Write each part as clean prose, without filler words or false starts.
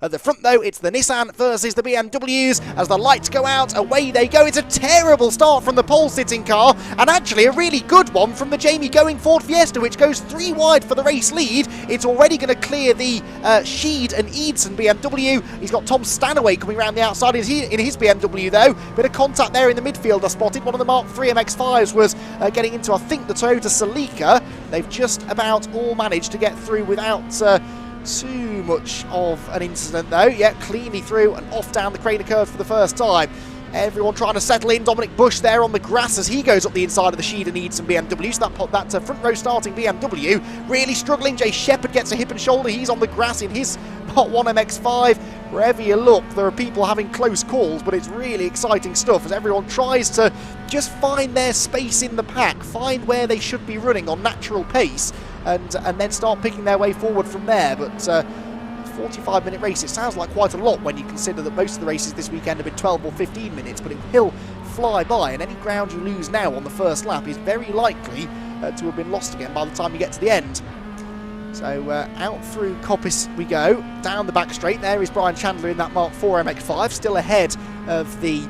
At the front, though, it's the Nissan versus the BMWs. As the lights go out, away they go. It's a terrible start from the pole-sitting car, and actually a really good one from the Jamie Going Ford Fiesta, which goes 3 wide for the race lead. It's already going to clear the Sheed and Eidson BMW. He's got Tom Stanaway coming around the outside in his BMW, though. Bit of contact there in the midfield, I spotted. One of the Mark III MX-5s was getting into, I think, the Toyota Celica. They've just about all managed to get through without too much of an incident, though. Yeah, cleanly through and off down the Craner curve for the first time. Everyone trying to settle in. Dominic Bush there on the grass as he goes up the inside of the Sheed and Eidson BMW. So that front row starting BMW really struggling. Jay Shepherd gets a hip and shoulder. He's on the grass in his Part 1 MX-5. Wherever you look, there are people having close calls, but it's really exciting stuff as everyone tries to just find their space in the pack, find where they should be running on natural pace, and then start picking their way forward from there. But 45-minute race, it sounds like quite a lot when you consider that most of the races this weekend have been 12 or 15 minutes, but it will fly by, and any ground you lose now on the first lap is very likely to have been lost again by the time you get to the end. So out through Coppice we go, down the back straight. There is Brian Chandler in that Mark IV MX-5, still ahead of the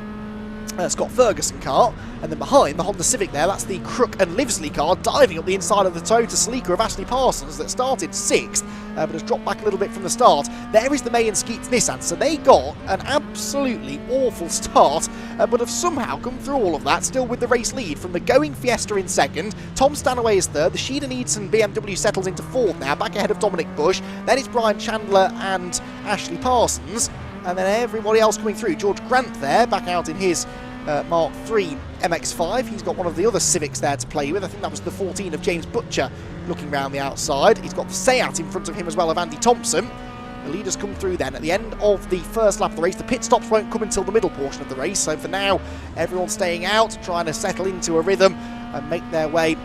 Scott Ferguson car, and then behind the Honda Civic there, that's the Crook and Livesley car diving up the inside of the Toyota Celica of Ashley Parsons that started 6th but has dropped back a little bit from the start. There is the May and Skeets Nissan, so they got an absolutely awful start but have somehow come through all of that, still with the race lead from the Going Fiesta in 2nd. Tom Stanaway is 3rd, the Sheed and Eidson BMW settles into 4th now, back ahead of Dominic Bush. Then it's Brian Chandler and Ashley Parsons, and then everybody else coming through. George Grant there, back out in his Mark III MX-5. He's got one of the other Civics there to play with. I think that was the 14 of James Butcher looking round the outside. He's got the Seat in front of him as well of Andy Thompson. The leaders come through then at the end of the first lap of the race. The pit stops won't come until the middle portion of the race, so for now everyone's staying out, trying to settle into a rhythm and make their way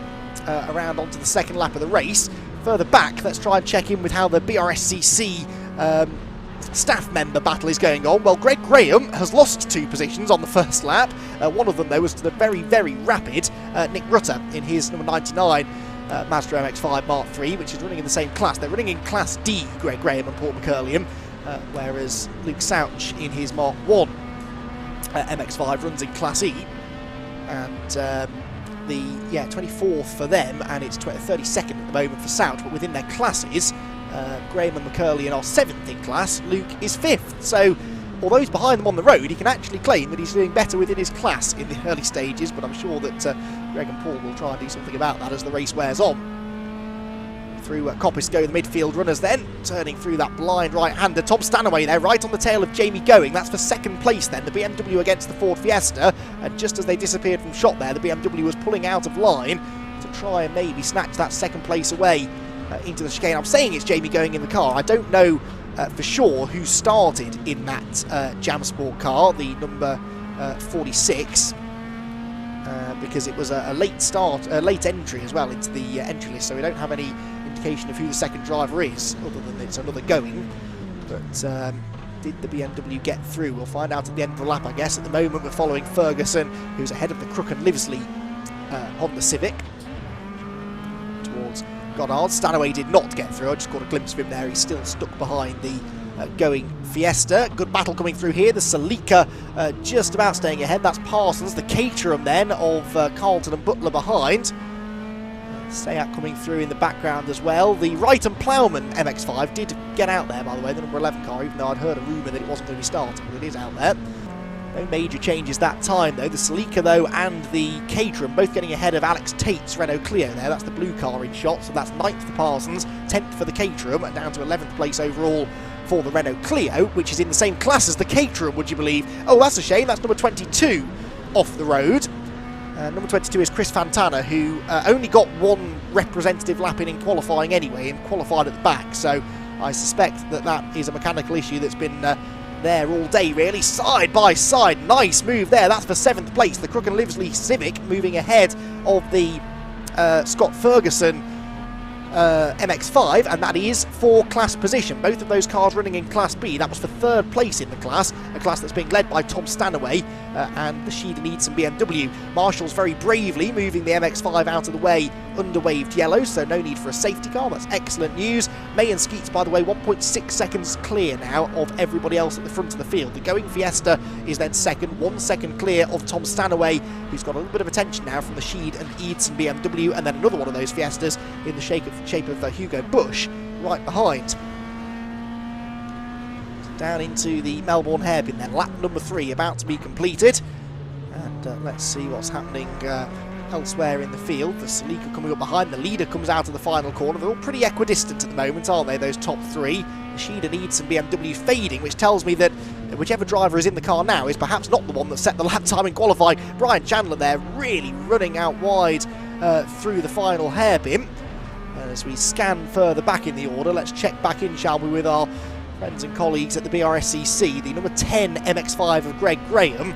around onto the second lap of the race. Further back, let's try and check in with how the BRSCC staff member battle is going on. Well, Greg Graham has lost 2 positions on the first lap. One of them, though, was to the very, very rapid Nick Rutter in his number 99 Mazda MX-5 Mark III, which is running in the same class. They're running in Class D, Greg Graham and Paul McCurlian, whereas Luke Souch in his Mark I MX-5 runs in Class E. And the 24th for them, and it's 32nd at the moment for Souch, but within their classes, Graham and McCurlian are 7th in class, Luke is 5th. So, although he's behind them on the road, he can actually claim that he's doing better within his class in the early stages, but I'm sure that Greg and Paul will try and do something about that as the race wears on. Through Coppice go the midfield runners then, turning through that blind right-hander. Tom Stanaway there, right on the tail of Jamie Going. That's for 2nd place then, the BMW against the Ford Fiesta. And just as they disappeared from shot there, the BMW was pulling out of line to try and maybe snatch that 2nd place away into the chicane. I'm saying it's Jamie Going in the car. I don't know for sure who started in that Jam Sport car, the number 46, because it was a late entry as well into the entry list, so we don't have any indication of who the second driver is, other than it's another Going. But did the BMW get through? We'll find out at the end of the lap, I guess. At the moment, we're following Ferguson, who's ahead of the Crook and Livesley Honda Civic, towards Goddard. Stanaway did not get through. I just caught a glimpse of him there. He's still stuck behind the Going Fiesta. Good battle coming through here. The Celica just about staying ahead. That's Parsons. The Caterham then of Carlton and Butler behind. Seat coming through in the background as well. The Wright and Plowman MX-5 did get out there, by the way, the number 11 car, even though I'd heard a rumour that it wasn't going to be starting, but it is out there. No major changes that time, though. The Celica, though, and the Caterham both getting ahead of Alex Tate's Renault Clio there. That's the blue car in shot, so that's 9th for Parsons, 10th for the Caterham, and down to 11th place overall for the Renault Clio, which is in the same class as the Caterham, would you believe? Oh, that's a shame. That's number 22 off the road. Number 22 is Chris Fantana, who only got 1 representative lap in qualifying anyway, and qualified at the back, so I suspect that that is a mechanical issue that's been there all day, really. Side by side, nice move there. That's for 7th place. The Crook and Livesley Civic moving ahead of the Scott Ferguson MX-5, and that is for class position. Both of those cars running in Class B. That was for 3rd place in the class, a class that's being led by Tom Stanaway and the Sheed and Eidson BMW. Marshall's very bravely moving the MX-5 out of the way underwaved yellow, so no need for a safety car. That's excellent news. May and Skeets, by the way, 1.6 seconds clear now of everybody else at the front of the field. The Going Fiesta is then second, 1 second clear of Tom Stanaway, who's got a little bit of attention now from the Sheed and Eidson BMW, and then another one of those Fiestas in the shape of Hugo Bush right behind. Down into the Melbourne hairpin then, lap number 3 about to be completed. And let's see what's happening elsewhere in the field. The Celica coming up behind, the leader comes out of the final corner. They're all pretty equidistant at the moment, aren't they, those top 3? The Sheed and Eidson BMW fading, which tells me that whichever driver is in the car now is perhaps not the one that set the lap time in qualifying. Brian Chandler there really running out wide through the final hairpin. And as we scan further back in the order, let's check back in, shall we, with our friends and colleagues at the BRSCC. The number 10 MX-5 of Greg Graham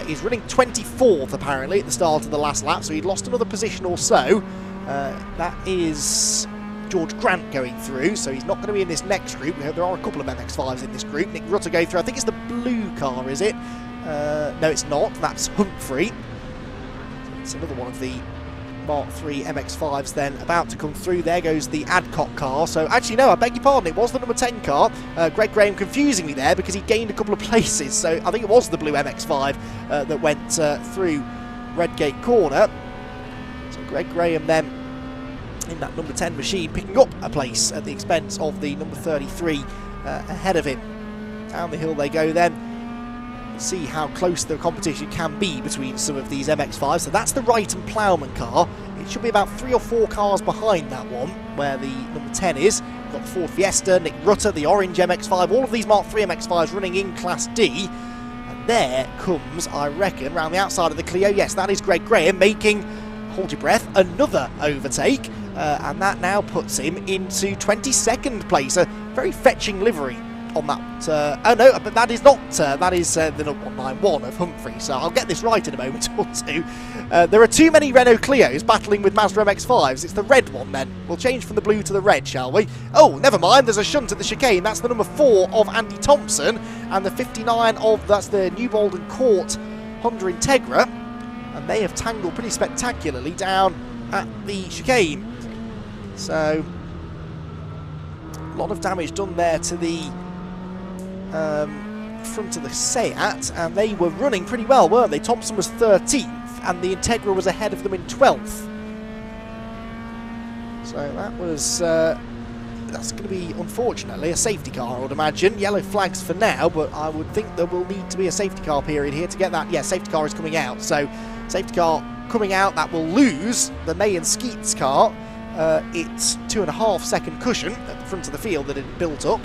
is running 24th apparently at the start of the last lap, so he'd lost another position or so. That is George Grant going through, so he's not going to be in this next group. There are a couple of MX-5s in this group. Nick Rutter going through, I think it's the blue car, is it? No, it's not. That's Humphrey. It's another one of the Mark III MX-5s then about to come through. There goes the Adcock car. So actually no, I beg your pardon, it was the number 10 car. Greg Graham confusing me there because he gained a couple of places, so I think it was the blue MX-5 that went through Redgate corner. So Greg Graham then in that number 10 machine picking up a place at the expense of the number 33 ahead of him. Down the hill they go then. See how close the competition can be between some of these MX-5s. So that's the Wrighton Plowman car. It should be about 3 or 4 cars behind that one, where the number 10 is. We've got the Ford Fiesta, Nick Rutter, the orange MX-5, all of these Mark III MX-5s running in Class D. And there comes, I reckon, around the outside of the Clio, yes, that is Greg Graham making, hold your breath, another overtake. And that now puts him into 22nd place. A very fetching livery on that. Oh no, but that is not, that is the number 191 of Humphrey, so I'll get this right in a moment or two. There are too many Renault Clios battling with Mazda MX-5s. It's the red one then. We'll change from the blue to the red, shall we? Oh, never mind, there's a shunt at the chicane. That's the number 4 of Andy Thompson, and the 59 of, that's the New Malden Court Honda Integra, and they have tangled pretty spectacularly down at the chicane. So, a lot of damage done there to the front of the Seat, and they were running pretty well, weren't they? Thompson was 13th and the Integra was ahead of them in 12th. So that was that's going to be, unfortunately, a safety car, I would imagine. Yellow flags for now, but I would think there will need to be a safety car period here to get that. Yeah, safety car is coming out, so safety car coming out, that will lose the May and Skeets car its 2.5 second cushion at the front of the field that it built up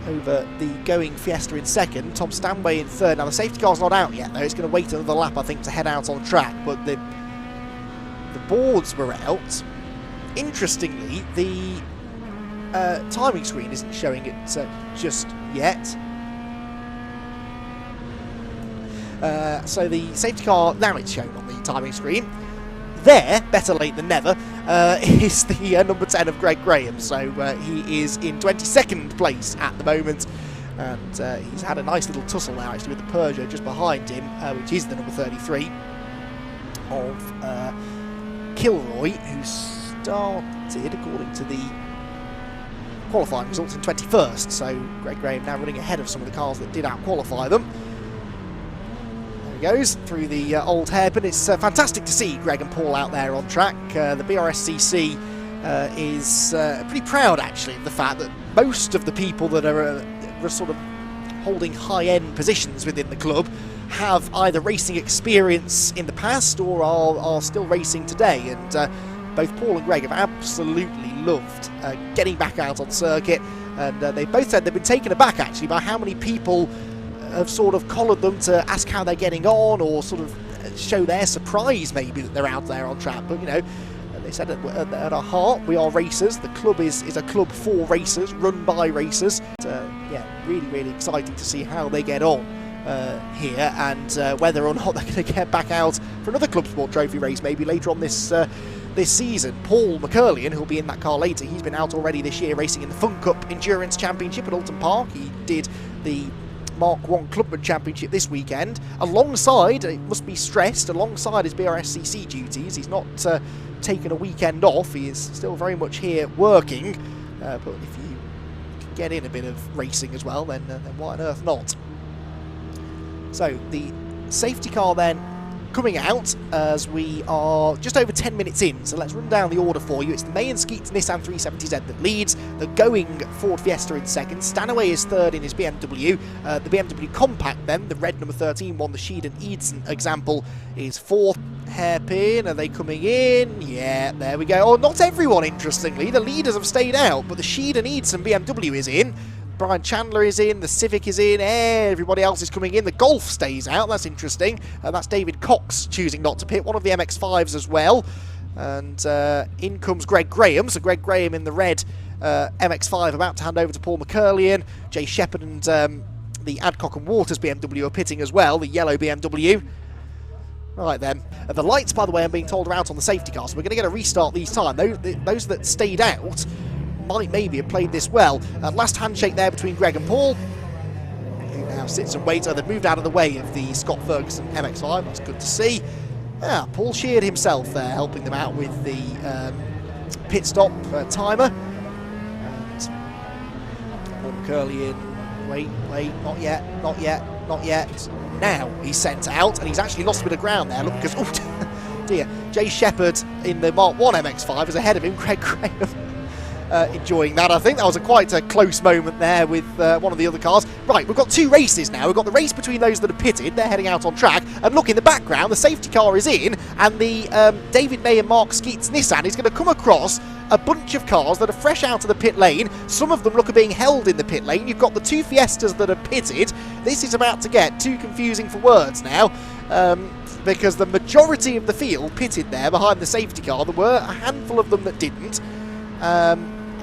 over the Going Fiesta in second. Tom Stanway in third. Now the safety car's not out yet though, it's going to wait another lap I think to head out on track, but the boards were out. Interestingly, the timing screen isn't showing it just yet. So the safety car, now it's shown on the timing screen. There, better late than never, is the number 10 of Greg Graham. So he is in 22nd place at the moment. And he's had a nice little tussle now actually with the Peugeot just behind him, which is the number 33 of Kilroy, who started, according to the qualifying results, in 21st. So Greg Graham now running ahead of some of the cars that did out-qualify them. Goes through the old hairpin. It's fantastic to see Greg and Paul out there on track. The BRSCC is pretty proud actually of the fact that most of the people that are sort of holding high-end positions within the club have either racing experience in the past or are still racing today, and both Paul and Greg have absolutely loved getting back out on circuit, and they both said they've been taken aback actually by how many people have sort of collared them to ask how they're getting on, or sort of show their surprise maybe that they're out there on track. But you know, they said at our heart we are racers. The club is a club for racers, run by racers. Yeah, really exciting to see how they get on here, and whether or not they're going to get back out for another Club Sport Trophy race maybe later on this season. Paul McCurlian, who'll be in that car later, he's been out already this year racing in the Fun Cup Endurance Championship at Alton Park. He did the Mark 1 Clubman Championship this weekend, alongside, it must be stressed, alongside his BRSCC duties. He's not taken a weekend off, he is still very much here working, but if you can get in a bit of racing as well, then why on earth not? So the safety car then coming out as we are just over 10 minutes in, so let's run down the order for you. It's the May and Skeets Nissan 370Z that leads, the going Ford Fiesta in second, Stanaway is third in his BMW, the BMW Compact then, the red number 13 one, the Sheed and Eidson example, is fourth. Hairpin, are they coming in? Yeah, there we go. Oh, not everyone, interestingly, the leaders have stayed out, but the Sheed and Eidson BMW is in. Brian Chandler is in, the Civic is in, everybody else is coming in. The Golf stays out, that's interesting. That's David Cox choosing not to pit, one of the MX-5s as well. And in comes Greg Graham, so Greg Graham in the red MX-5 about to hand over to Paul McCurlian. Jay Shepherd and the Adcock and Waters BMW are pitting as well, the yellow BMW. Right then, the lights, by the way, I'm being told are out on the safety car, so we're going to get a restart these time. Those that stayed out might maybe have played this well. Last handshake there between Greg and Paul, who now sits and waits. They've moved out of the way of the Scott Ferguson MX-5, that's good to see. Paul Sheard himself there, helping them out with the pit stop timer. And Paul McCurlian, wait, not yet. Now he's sent out, and he's actually lost a bit of ground there. Look, because, oh dear, Jay Shepherd in the Mark 1 MX-5 is ahead of him, Greg Graham. Enjoying that, I think. That was quite a close moment there with one of the other cars. Right, we've got two races now. We've got the race between those that are pitted. They're heading out on track. And look, in the background, the safety car is in, and the David May and Mark Skeets Nissan is going to come across a bunch of cars that are fresh out of the pit lane. Some of them look at being held in the pit lane. You've got the two Fiestas that are pitted. This is about to get too confusing for words now, because the majority of the field pitted there behind the safety car. There were a handful of them that didn't.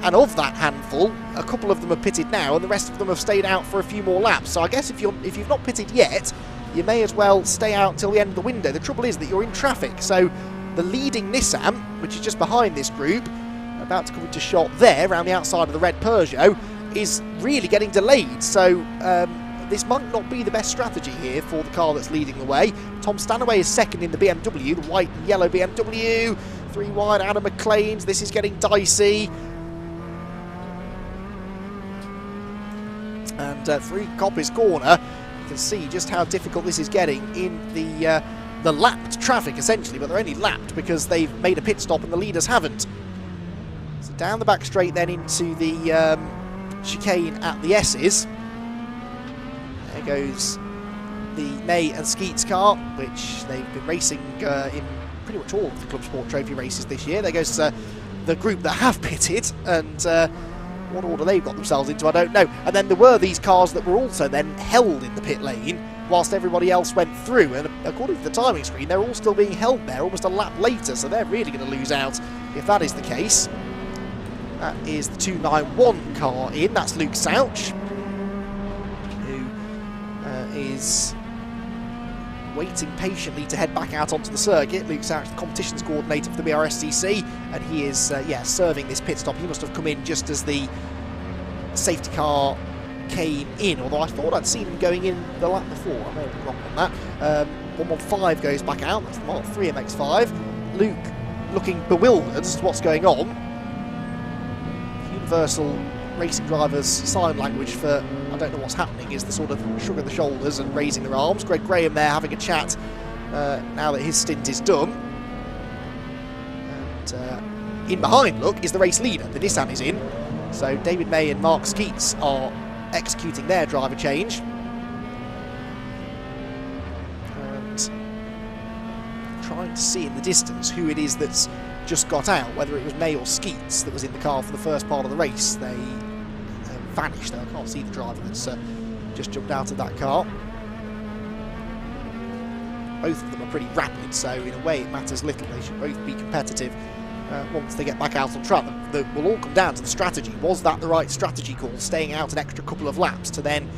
And of that handful, a couple of them are pitted now, and the rest of them have stayed out for a few more laps. So I guess if you've not pitted yet, you may as well stay out until the end of the window. The trouble is that you're in traffic, so the leading Nissan, which is just behind this group, about to come into shot there, around the outside of the red Peugeot, is really getting delayed. So this might not be the best strategy here for the car that's leading the way. Tom Stanaway is second in the BMW, the white and yellow BMW. 3 wide, Adam McLean's. This is getting dicey. And through Coppice Corner, you can see just how difficult this is getting in the lapped traffic, essentially, but they're only lapped because they've made a pit stop and the leaders haven't. So down the back straight then into the chicane at the S's. There goes the May and Skeets car, which they've been racing in pretty much all of the Club Sport Trophy races this year. There goes the group that have pitted, and what order they've got themselves into, I don't know. And then there were these cars that were also then held in the pit lane whilst everybody else went through, and according to the timing screen, they're all still being held there almost a lap later, so they're really going to lose out if that is the case. That is the 291 car in, that's Luke Souch, who is waiting patiently to head back out onto the circuit. Luke Souch, the competitions coordinator for the BRSCC, and he is serving this pit stop. He must have come in just as the safety car came in, although I thought I'd seen him going in the lap before. I may have been wrong on that. 115 goes back out, that's the Mark 3 MX-5. Luke looking bewildered as to what's going on. Universal racing drivers' sign language for I don't know what's happening is the sort of shrug of the shoulders and raising their arms. Greg Graham there having a chat now that his stint is done. And in behind, look, is the race leader. The Nissan is in. So David May and Mark Skeets are executing their driver change. And trying to see in the distance who it is that's just got out, whether it was May or Skeets that was in the car for the first part of the race. They vanished, though I can't see the driver that's just jumped out of that car. Both of them are pretty rapid, so in a way it matters little. They should both be competitive once they get back out on track. That will all come down to the strategy. Was that the right strategy call, staying out an extra couple of laps to then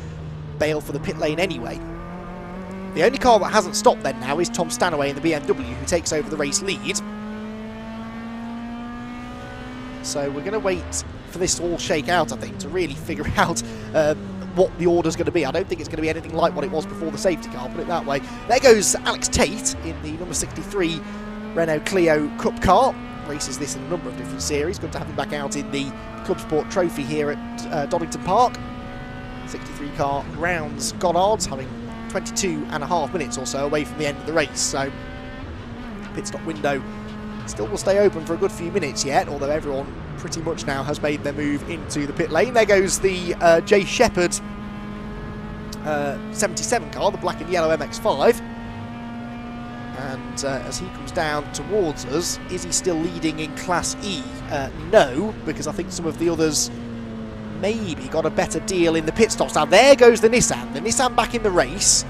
bail for the pit lane anyway? The only car that hasn't stopped then now is Tom Stanaway in the BMW, who takes over the race lead. So we're going to wait for this to all shake out, I think, to really figure out what the order's going to be. I don't think it's going to be anything like what it was before the safety car, put it that way. There goes Alex Tate in the number 63 Renault Clio Cup car. Races this in a number of different series. Good to have him back out in the Club Sport Trophy here at Donington Park. 63 car rounds Goddard's, having 22.5 minutes or so away from the end of the race. So pit stop window still will stay open for a good few minutes yet, although everyone pretty much now has made their move into the pit lane. There goes the Jay Shepherd 77 car, the black and yellow MX-5. And as he comes down towards us, is he still leading in Class E? No, because I think some of the others maybe got a better deal in the pit stops. Now there goes the Nissan back in the race.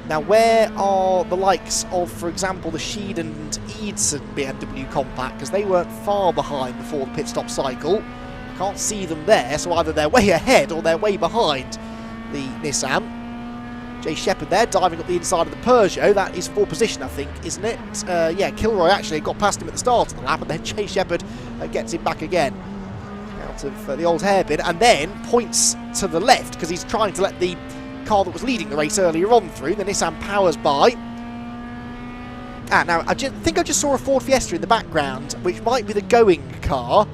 Now where are the likes of, for example, the Sheed and Eidson BMW Compact, because they weren't far behind before the pit stop cycle. Can't see them there, so either they're way ahead or they're way behind the Nissan. Jay Shepherd there, diving up the inside of the Peugeot. That is for position, I think, isn't it? Yeah, Kilroy actually got past him at the start of the lap, and then Jay Shepherd gets him back again out of the old hairpin, and then points to the left because he's trying to let the car that was leading the race earlier on through. The Nissan powers by. Now, I think I just saw a Ford Fiesta in the background, which might be the going car.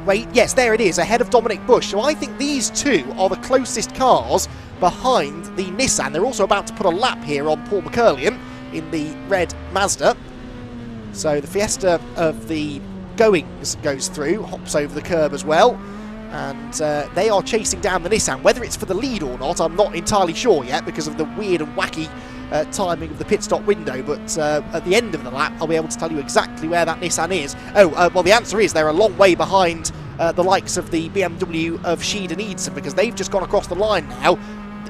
Wait, yes, there it is, ahead of Dominic Bush. So I think these two are the closest cars behind the Nissan. They're also about to put a lap here on Paul McCurlian in the red Mazda. So the Fiesta of the Goings goes through, hops over the curb as well, and they are chasing down the Nissan. Whether it's for the lead or not, I'm not entirely sure yet because of the weird and wacky timing of the pit stop window, but at the end of the lap I'll be able to tell you exactly where that Nissan is. Well, the answer is they're a long way behind the likes of the BMW of Sheed and Eidson, because they've just gone across the line now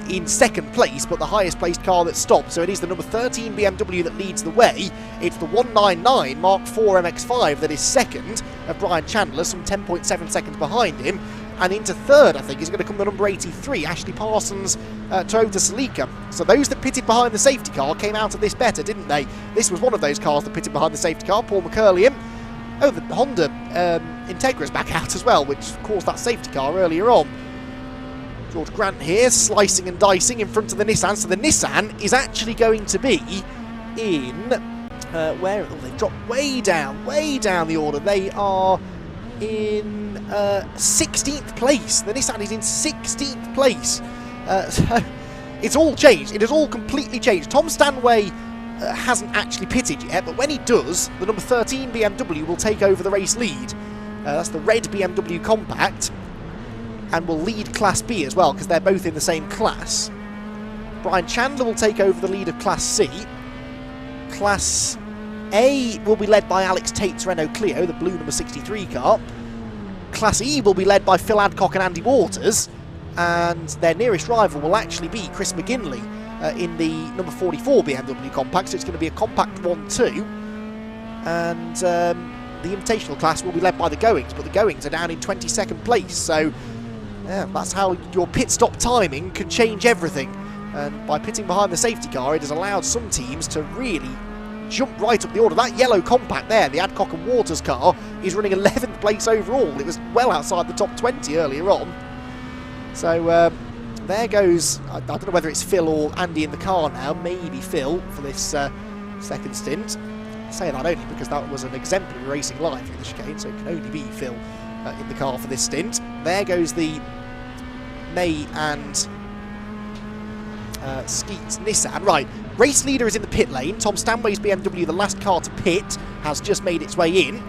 in second place, but the highest placed car that stopped. So it is the number 13 BMW that leads the way. It's the 199 Mark IV MX-5 that is second of Brian Chandler, some 10.7 seconds behind him. And into third, I think, is going to come the number 83, Ashley Parsons Toyota Celica. So those that pitted behind the safety car came out of this better, didn't they? This was one of those cars that pitted behind the safety car, Paul McCurlian. Oh, the Honda Integra's back out as well, which caused that safety car earlier on. George Grant here, slicing and dicing in front of the Nissan. So the Nissan is actually going to be in... where? Oh, they've dropped way down the order. They are in 16th place. The Nissan is in 16th place. So it's all changed. It has all completely changed. Tom Stanway hasn't actually pitted yet, but when he does, the number 13 BMW will take over the race lead. That's the red BMW Compact, and will lead Class B as well, because they're both in the same class. Brian Chandler will take over the lead of Class C. Class A will be led by Alex Tate's Renault Clio, the blue number 63 car. Class E will be led by Phil Adcock and Andy Waters, and their nearest rival will actually be Chris McGinley in the number 44 BMW Compact, so it's going to be a compact 1-2. And the Invitational class will be led by the Goings, but the Goings are down in 22nd place, so yeah, that's how your pit stop timing can change everything. And by pitting behind the safety car, it has allowed some teams to really jump right up the order. That yellow compact there, the Adcock and Waters car, is running 11th place overall. It was well outside the top 20 earlier on. So there goes, I don't know whether it's Phil or Andy in the car now, maybe Phil for this second stint. I say that only because that was an exemplary racing line through the chicane, so it can only be Phil in the car for this stint. There goes the May and Skeet's Nissan. Right, race leader is in the pit lane. Tom Stanway's BMW, the last car to pit, has just made its way in.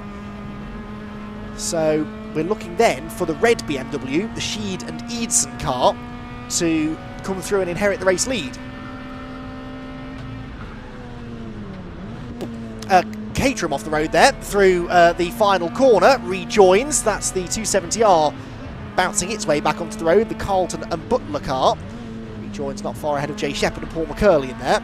So we're looking then for the red BMW, the Sheed and Eidson car, to come through and inherit the race lead. Caterham off the road there, through the final corner, rejoins. That's the 270R bouncing its way back onto the road, the Carlton and Butler car. Rejoins not far ahead of Jay Shepherd and Paul McCurlian there.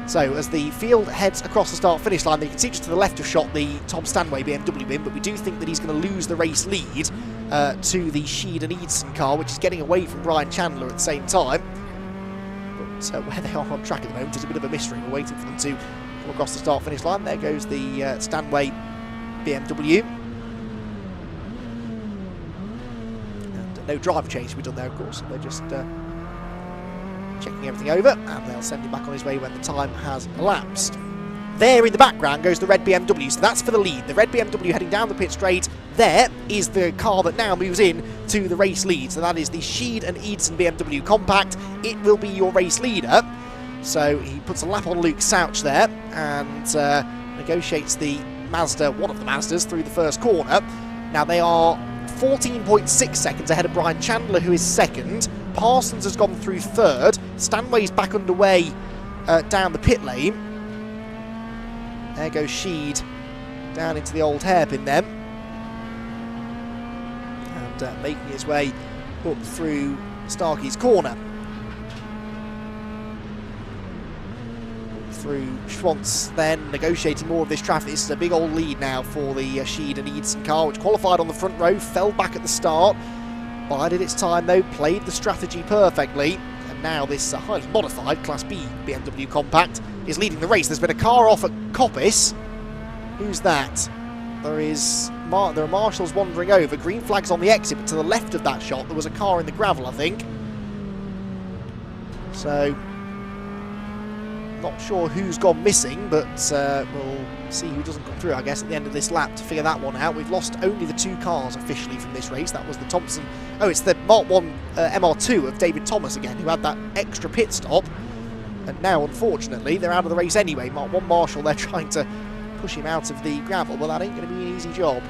So as the field heads across the start-finish line, you can see just to the left of shot the Tom Stanway BMW win, but we do think that he's going to lose the race lead to the Sheed and Eidson car, which is getting away from Brian Chandler at the same time. But where they are on track at the moment is a bit of a mystery. We're waiting for them to come across the start-finish line. There goes the Stanway BMW. And no driver change to be done there, of course. They're just checking everything over, and they'll send him back on his way when the time has elapsed. There in the background goes the red BMW, so that's for the lead. The red BMW heading down the pit straight. There is the car that now moves in to the race lead. So that is the Sheed and Eidson BMW Compact. It will be your race leader. So he puts a lap on Luke Souch there and negotiates the Mazda, one of the Mazdas, through the first corner. Now they are 14.6 seconds ahead of Brian Chandler, who is second. Parsons has gone through third. Stanway's back underway down the pit lane. There goes Sheed down into the old hairpin then. And making his way up through Starkey's corner. Through Schwantz then, negotiating more of this traffic. This is a big old lead now for the Sheed and Eidson car, which qualified on the front row, fell back at the start. Bided its time though, played the strategy perfectly. And now this highly modified Class B BMW Compact is leading the race. There's been a car off at Coppice. Who's that? There are marshals wandering over. Green flags on the exit, but to the left of that shot there was a car in the gravel, I think. So, not sure who's gone missing, but we'll see who doesn't come through, I guess, at the end of this lap to figure that one out. We've lost only the 2 cars officially from this race. That was the Thompson... Oh, it's the Mark 1 MR2 of David Thomas again, who had that extra pit stop. And now, unfortunately, they're out of the race anyway. Mark 1 Marshall, they're trying to push him out of the gravel, but that ain't going to be an easy job.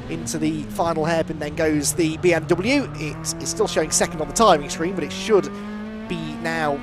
Into the final hairpin then goes the BMW. It is still showing second on the timing screen, but it should be now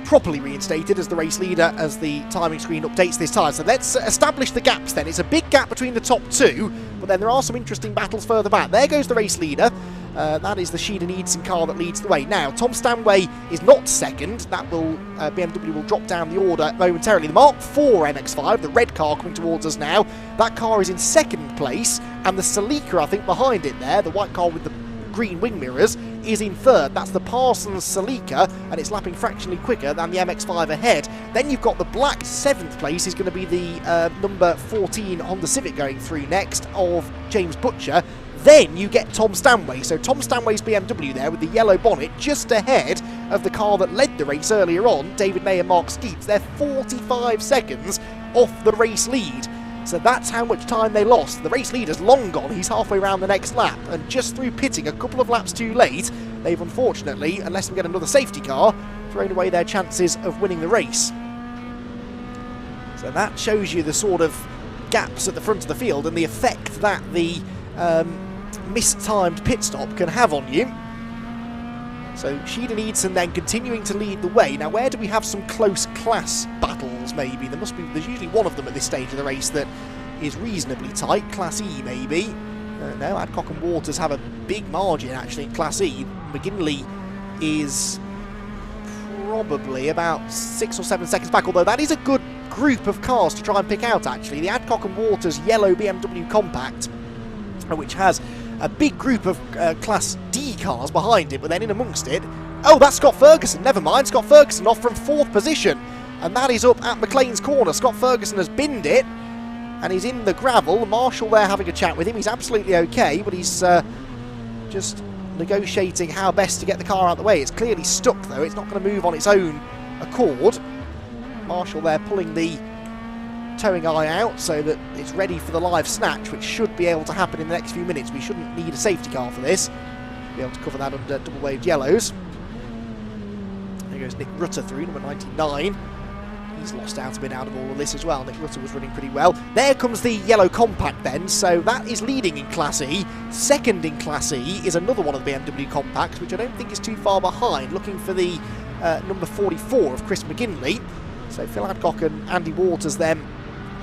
properly reinstated as the race leader as the timing screen updates this time. So let's establish the gaps then. It's a big gap between the top 2, but then there are some interesting battles further back. There goes the race leader. That is the Sheed and Eidson car that leads the way. Now, Tom Stanway is not second. That will BMW will drop down the order momentarily. The Mark IV MX-5, the red car coming towards us now, that car is in second place, and the Celica, I think, behind it there, the white car with the green wing mirrors, is in third. That's the Parsons Celica, and it's lapping fractionally quicker than the MX-5 ahead. Then you've got the black 7th place is going to be the number 14 Honda Civic going through next of James Butcher. Then you get Tom Stanway. So Tom Stanway's BMW there with the yellow bonnet just ahead of the car that led the race earlier on, David May and Mark Skeets. They're 45 seconds off the race lead. So that's how much time they lost. The race leader's long gone. He's halfway around the next lap. And just through pitting a couple of laps too late, they've unfortunately, unless we get another safety car, thrown away their chances of winning the race. So that shows you the sort of gaps at the front of the field and the effect that the mistimed pit stop can have on you. So Sheed and Eidson then continuing to lead the way. Now, where do we have some close class battles, maybe? There's usually one of them at this stage of the race that is reasonably tight. Class E, maybe. No, Adcock and Waters have a big margin, actually, in Class E. McGinley is probably about 6 or 7 seconds back, although that is a good group of cars to try and pick out, actually. The Adcock and Waters yellow BMW Compact, which has a big group of Class D cars behind it, but then in amongst it... Oh, that's Scott Ferguson. Never mind. Scott Ferguson off from 4th position. And that is up at McLean's corner. Scott Ferguson has binned it, and he's in the gravel. The marshal there having a chat with him. He's absolutely okay, but he's just negotiating how best to get the car out of the way. It's clearly stuck, though. It's not going to move on its own accord. Marshal there pulling the towing eye out so that it's ready for the live snatch, which should be able to happen in the next few minutes. We shouldn't need a safety car for this. Be able to cover that under double waved yellows. There goes Nick Rutter through, number 99. He's lost out a bit out of all of this as well. Nick Rutter was running pretty well. There comes the yellow compact then, so that is leading in Class E. Second in Class E is another one of the BMW compacts, which I don't think is too far behind, looking for the number 44 of Chris McGinley. So Phil Adcock and Andy Waters then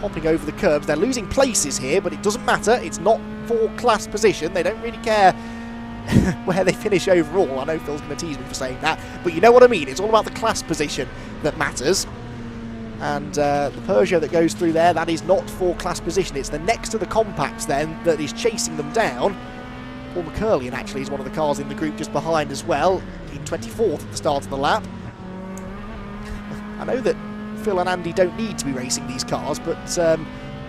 hopping over the curbs. They're losing places here, but it doesn't matter. It's not for class position. They don't really care where they finish overall. I know Phil's going to tease me for saying that, but you know what I mean. It's all about the class position that matters. And the Peugeot that goes through there, that is not for class position. It's the next to the compacts then that is chasing them down. Paul McCurlian actually is one of the cars in the group just behind as well, in 24th at the start of the lap. I know that Phil and Andy don't need to be racing these cars, but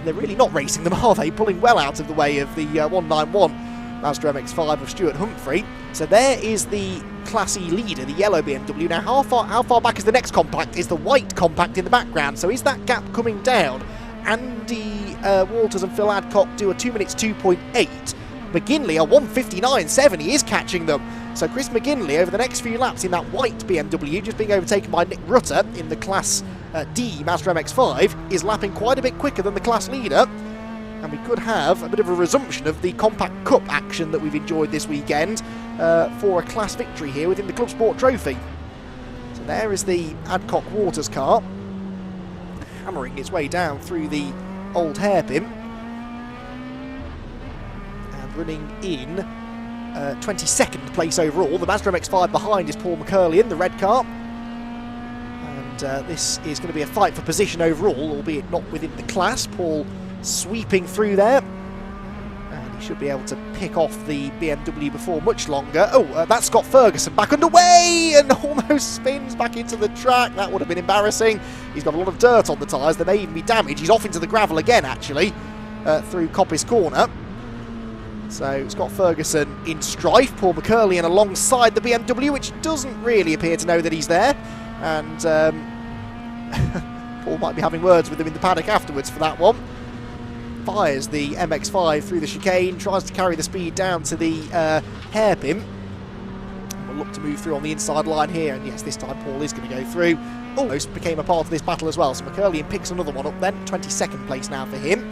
they're really not racing them, are they? Pulling well out of the way of the 191 Mazda MX-5 of Stuart Humphrey. So there is the Class E leader, the yellow BMW. Now, how far back is the next compact? Is the white compact in the background? So is that gap coming down? Andy Walters and Phil Adcock do a 2 minutes 2.8. McGinley, a 1:59.7, he is catching them. So Chris McGinley, over the next few laps in that white BMW, just being overtaken by Nick Rutter in the Class D Mazda MX-5, is lapping quite a bit quicker than the class leader. And we could have a bit of a resumption of the Compact Cup action that we've enjoyed this weekend for a class victory here within the Club Sport Trophy. So there is the Adcock Waters car, hammering its way down through the old hairpin. And running in 22nd place overall. The Mazda MX-5 behind is Paul McCurlian, the red car. And this is going to be a fight for position overall, albeit not within the class. Paul sweeping through there, and he should be able to pick off the BMW before much longer. Oh, that's Scott Ferguson back underway and almost spins back into the track. That would have been embarrassing. He's got a lot of dirt on the tyres. There may even be damage. He's off into the gravel again, actually, through Coppice Corner. So Scott Ferguson in strife. Paul McCurlian alongside the BMW, which doesn't really appear to know that he's there. And Paul might be having words with him in the paddock afterwards for that one. Fires the MX-5 through the chicane, tries to carry the speed down to the hairpin. We'll look to move through on the inside line here, and yes, this time Paul is going to go through. Almost became a part of this battle as well, so McCurlian picks another one up then. 22nd place now for him.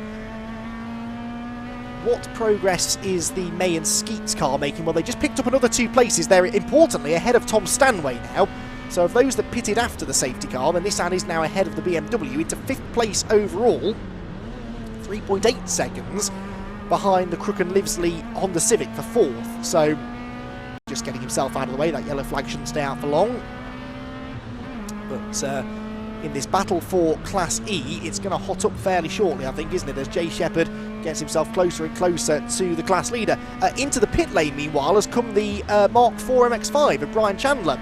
What progress is the May and Skeets car making? Well, they just picked up another 2 places. They're importantly ahead of Tom Stanway now. So of those that pitted after the safety car, then Nissan is now ahead of the BMW into 5th place overall. 3.8 seconds behind the Crook and Livesley Honda Civic for 4th. So just getting himself out of the way. That yellow flag shouldn't stay out for long. But in this battle for Class E, it's going to hot up fairly shortly, I think, isn't it? As Jay Shepherd gets himself closer and closer to the class leader. Into the pit lane, meanwhile, has come the Mark IV MX-5 of Brian Chandler.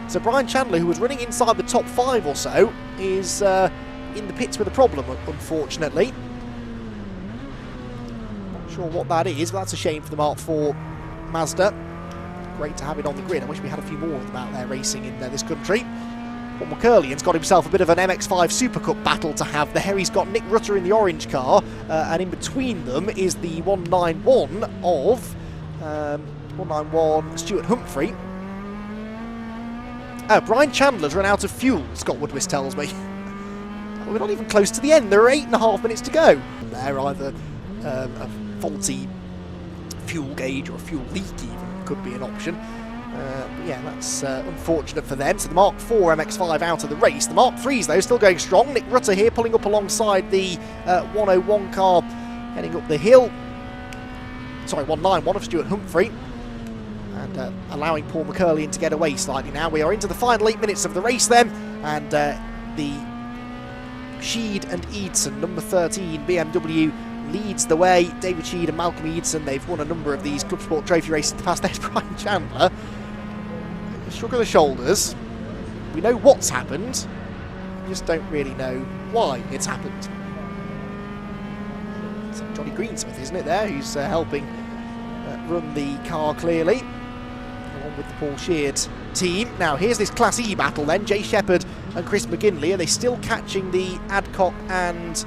So Brian Chandler, who was running inside the top 5 or so, is in the pits with a problem, unfortunately. Not sure what that is, but that's a shame for the Mark IV Mazda. Great to have it on the grid. I wish we had a few more of them out there racing in this country. Paul McCurlian's got himself a bit of an MX-5 Super Cup battle to have there. He's got Nick Rutter in the orange car, and in between them is the 191 of 191 Stuart Humphrey. Brian Chandler's run out of fuel, Scott Woodwist tells me. We're not even close to the end. There are 8.5 minutes to go. There, either a faulty fuel gauge or a fuel leak even could be an option. But yeah, that's unfortunate for them. So the Mark IV MX-5 out of the race. The Mark III's, though, still going strong. Nick Rutter here pulling up alongside the 101 car heading up the hill. Sorry, 191 of Stuart Humphrey. And allowing Paul McCurlian to get away slightly now. We are into the final 8 minutes of the race then. And the Sheed and Eidson, number 13 BMW, leads the way. David Sheed and Malcolm Eidson, they've won a number of these Club Sport Trophy races in the past. There's Brian Chandler. Shrug of the shoulders. We know what's happened. We just don't really know why it's happened. It's Johnny Greensmith, isn't it, there, who's helping run the car clearly, along with the Paul Sheard team. Now, here's this Class E battle then. Jay Shepherd and Chris McGinley. Are they still catching the Adcock and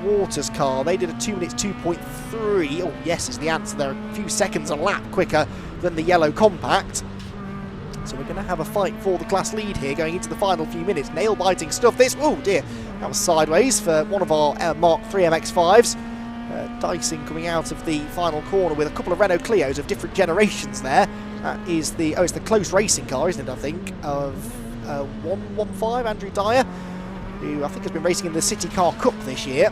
Waters car? They did a 2 minutes 2.3. Oh, yes is the answer. They're a few seconds a lap quicker than the yellow compact. So we're going to have a fight for the class lead here going into the final few minutes. Nail-biting stuff this. Oh dear, that was sideways for one of our Mark III MX-5s. Dicing coming out of the final corner with a couple of Renault Clios of different generations there. That is the, it's the close racing car, isn't it, I think, of 115, Andrew Dyer, who I think has been racing in the City Car Cup this year.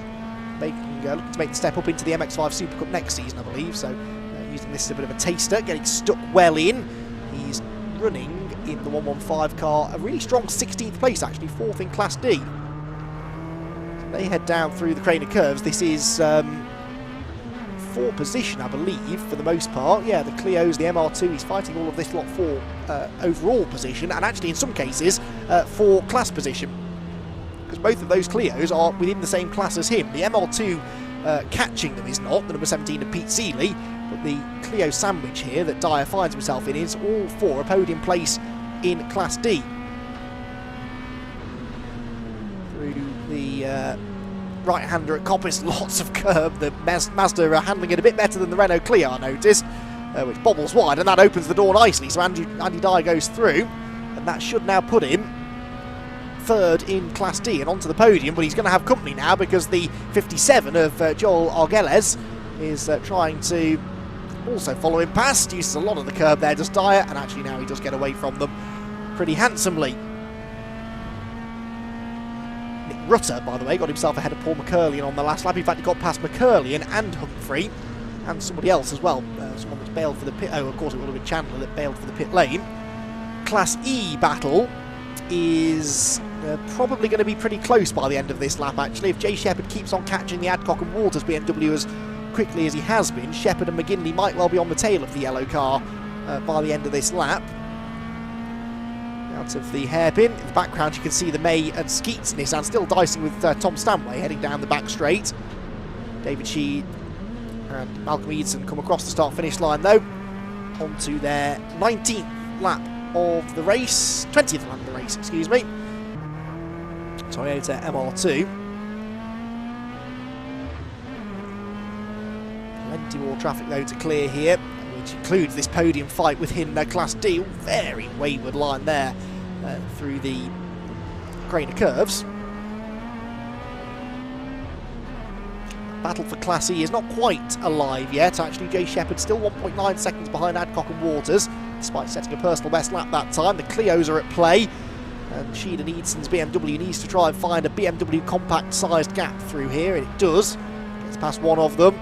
Looking to make the step up into the MX-5 Super Cup next season, I believe. So using this as a bit of a taster, getting stuck well in. He's running in the 115 car, a really strong 16th place actually, 4th in Class D. So they head down through the crane of curves. This is for position, I believe, for the most part. Yeah, the Clio's, the MR2, he's fighting all of this lot for overall position, and actually in some cases for class position. Because both of those Clios are within the same class as him. The MR2 catching them is not, the number 17 of Pete Seeley, but the Clio sandwich here that Dyer finds himself in is all for a podium place in Class D. Through the right-hander at Coppice, lots of curb. The Mazda are handling it a bit better than the Renault Clio, I noticed, which bobbles wide, and that opens the door nicely. So Andy Dyer goes through, and that should now put him third in Class D and onto the podium, but he's going to have company now because the 57 of Joel Argeles is trying to also follow him past. Uses a lot of the curb there, does Dyer, and actually now he does get away from them pretty handsomely. Nick Rutter, by the way, got himself ahead of Paul McCurlian on the last lap. In fact, he got past McCurlian and Humphrey and somebody else as well. Someone that's bailed for the pit. Oh, of course, it would have been Chandler that bailed for the pit lane. Class E battle is probably going to be pretty close by the end of this lap, actually. If Jay Shepherd keeps on catching the Adcock and Walters BMW as quickly as he has been, Shepherd and McGinley might well be on the tail of the yellow car by the end of this lap. Out of the hairpin, in the background you can see the May and Skeets Nissan still dicing with Tom Stanway heading down the back straight. David Sheed and Malcolm Eadson come across the start-finish line though, onto their 19th lap of the race, 20th lap of the race, excuse me. Toyota MR2. Plenty more traffic though to clear here, which includes this podium fight within Class D. Very wayward line there through the grain of curves. Battle for Class E is not quite alive yet. Actually, Jay Shepherd still 1.9 seconds behind Adcock and Waters, despite setting a personal best lap that time. The Clios are at play, and Sheed and Eadson's BMW needs to try and find a BMW compact-sized gap through here, and it does. Gets past one of them.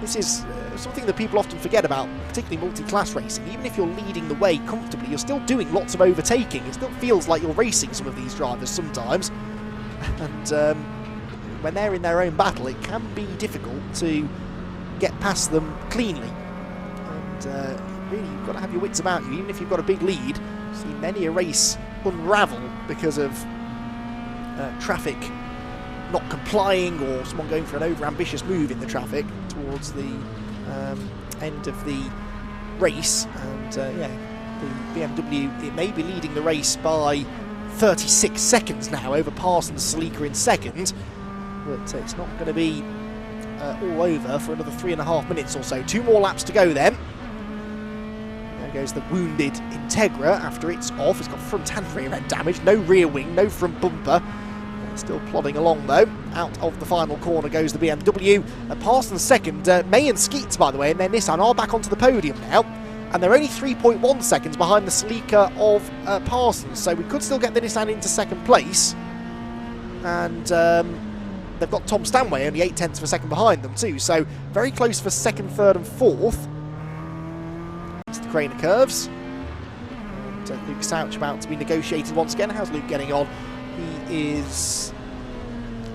This is something that people often forget about, particularly multi-class racing. Even if you're leading the way comfortably, you're still doing lots of overtaking. It still feels like you're racing some of these drivers sometimes. And when they're in their own battle, it can be difficult to get past them cleanly. And really, you've got to have your wits about you. Even if you've got a big lead, you've seen many a race unravel because of traffic not complying, or someone going for an over-ambitious move in the traffic towards the end of the race. And yeah, the BMW, it may be leading the race by 36 seconds now over Parsons, Salika in second, but it's not going to be all over for another 3.5 minutes or so. 2 more laps to go then. There goes the wounded Integra after it's off. It's got front and rear end damage, no rear wing, no front bumper. Still plodding along though. Out of the final corner goes the BMW. Parsons second. May and Skeets, by the way, and their Nissan are back onto the podium now. And they're only 3.1 seconds behind the Salika of Parsons. So we could still get the Nissan into second place. And they've got Tom Stanway only 0.8 of a second behind them too. So very close for second, third and fourth. It's the crane of curves. And Luke Souch about to be negotiated once again. How's Luke getting on? He is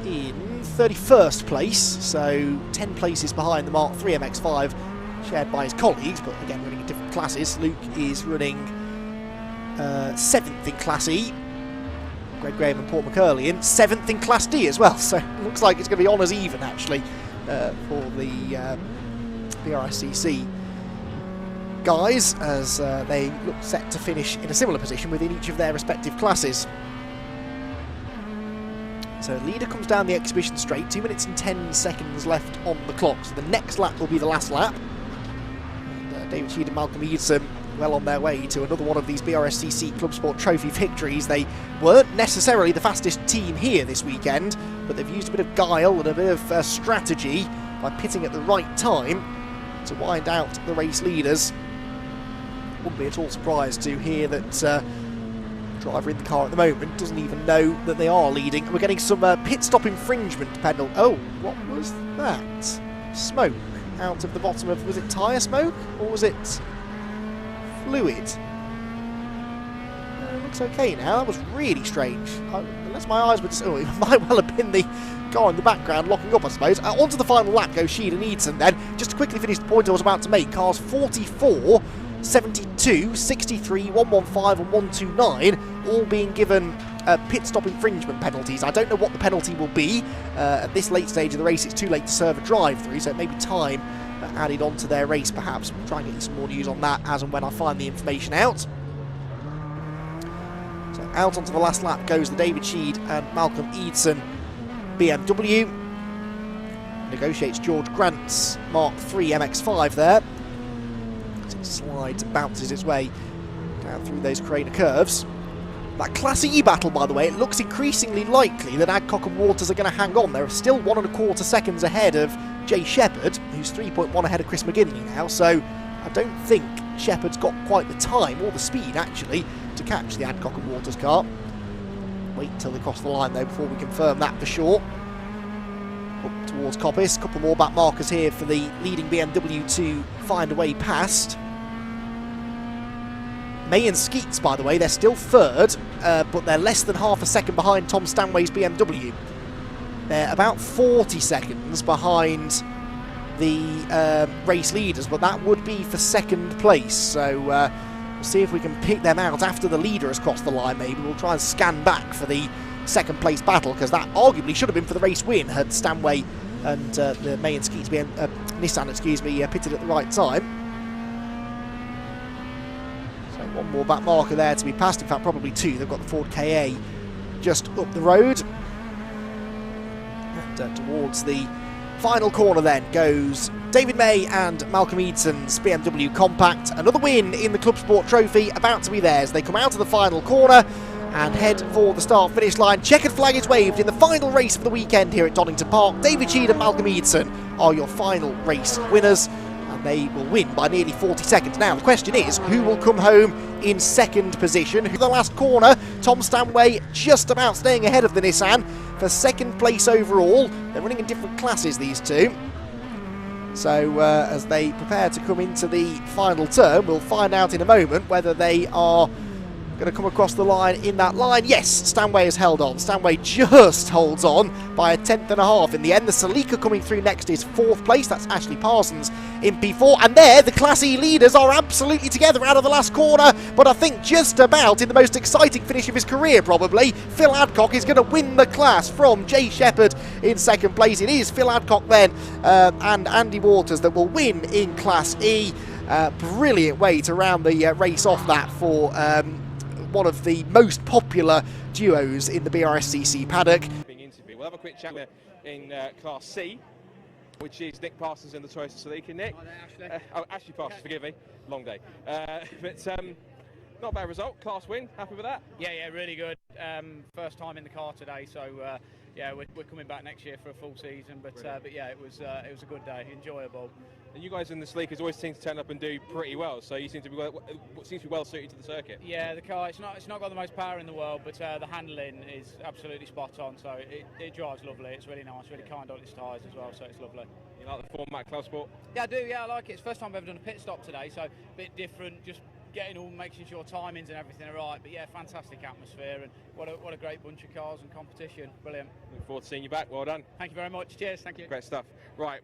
in 31st place, so 10 places behind the Mark III MX-5 shared by his colleagues, but again running in different classes. Luke is running 7th in Class E. Greg Graham and Paul McCurlian 7th in Class D as well, so it looks like it's going to be honours even actually for the BRICC guys, as they look set to finish in a similar position within each of their respective classes. So leader comes down the exhibition straight, 2 minutes and 10 seconds left on the clock. So the next lap will be the last lap. And David Sheed and Malcolm Eadson well on their way to another one of these BRSCC Club Sport Trophy victories. They weren't necessarily the fastest team here this weekend, but they've used a bit of guile and a bit of strategy by pitting at the right time to wind out the race leaders. Wouldn't be at all surprised to hear that driver in the car at the moment doesn't even know that they are leading. We're getting some pit stop infringement penalty. Oh, what was that? Smoke out of the bottom of, was it tyre smoke or was it fluid? Looks looks okay now. That was really strange. Unless my eyes were just... Oh, it might well have been the car in the background locking up, I suppose. Onto the final lap goes Sheed and Eadson then. Just to quickly finish the point I was about to make, cars 44, 72, 63, 115 and 129 all being given pit stop infringement penalties. I don't know what the penalty will be. At this late stage of the race, it's too late to serve a drive-through, so it may be time added on to their race, perhaps. We'll try and get you some more news on that as and when I find the information out. So out onto the last lap goes the David Sheed and Malcolm Eadson BMW. Negotiates George Grant's Mark III MX-5 there. As it slides and bounces its way down through those Carrera curves. That Class E battle, by the way, it looks increasingly likely that Adcock and Waters are going to hang on. They're still 1.25 seconds ahead of Jay Shepherd, who's 3.1 ahead of Chris McGinley now, so I don't think Shepherd's got quite the time, or the speed actually, to catch the Adcock and Waters car. Wait until they cross the line though before we confirm that for sure. Up towards Coppice, a couple more back markers here for the leading BMW to find a way past. May and Skeets, by the way, they're still third, but they're less than half a second behind Tom Stanway's BMW. They're about 40 seconds behind the race leaders, but that would be for second place. So we'll see if we can pick them out after the leader has crossed the line, maybe. We'll try and scan back for the second place battle, because that arguably should have been for the race win had Stanway and the May and Skeets Nissan, excuse me, pitted at the right time. One more back marker there to be passed, in fact probably two. They've got the Ford KA just up the road. And towards the final corner then goes David May and Malcolm Eadson's BMW Compact. Another win in the Club Sport Trophy about to be theirs. They come out of the final corner and head for the start-finish line. Checkered flag is waved in the final race of the weekend here at Donington Park. David Sheed and Malcolm Eadson are your final race winners. They will win by nearly 40 seconds. Now, the question is, who will come home in second position? The last corner, Tom Stanway just about staying ahead of the Nissan for second place overall. They're running in different classes, these two. So, as they prepare to come into the final turn, we'll find out in a moment whether they are going to come across the line in that line. Yes, Stanway has held on. Stanway just holds on by a tenth and a half. In the end, the Celica coming through next is fourth place. That's Ashley Parsons in P4. And there, the Class E leaders are absolutely together out of the last corner. But I think just about in the most exciting finish of his career, probably, Phil Adcock is going to win the class from Jay Shepherd in second place. It is Phil Adcock then and Andy Waters that will win in Class E. Brilliant way to round the race off that for one of the most popular duos in the BRSCC paddock. We'll have a quick chat in Class C, which is Nick Parsons in the Toyota Celica. Nick, Ashley Parsons, forgive me, long day. But not a bad result, class win, happy with that? Yeah, really good. First time in the car today, so yeah, we're coming back next year for a full season. But yeah, it was a good day, enjoyable. And you guys in the Celica always seem to turn up and do pretty well, so you seem to be well suited to the circuit. Yeah, the car it's not got the most power in the world, but the handling is absolutely spot on. So it drives lovely. It's really nice, really kind on its tyres as well. So it's lovely. You like the format, Club Sport? Yeah, I do. Yeah, I like it. It's the first time I've ever done a pit stop today, so a bit different. Just making sure timings and everything are right. But yeah, fantastic atmosphere, and what a great bunch of cars and competition. Brilliant. Look forward to seeing you back. Well done. Thank you very much. Cheers. Thank you. Great stuff. Right.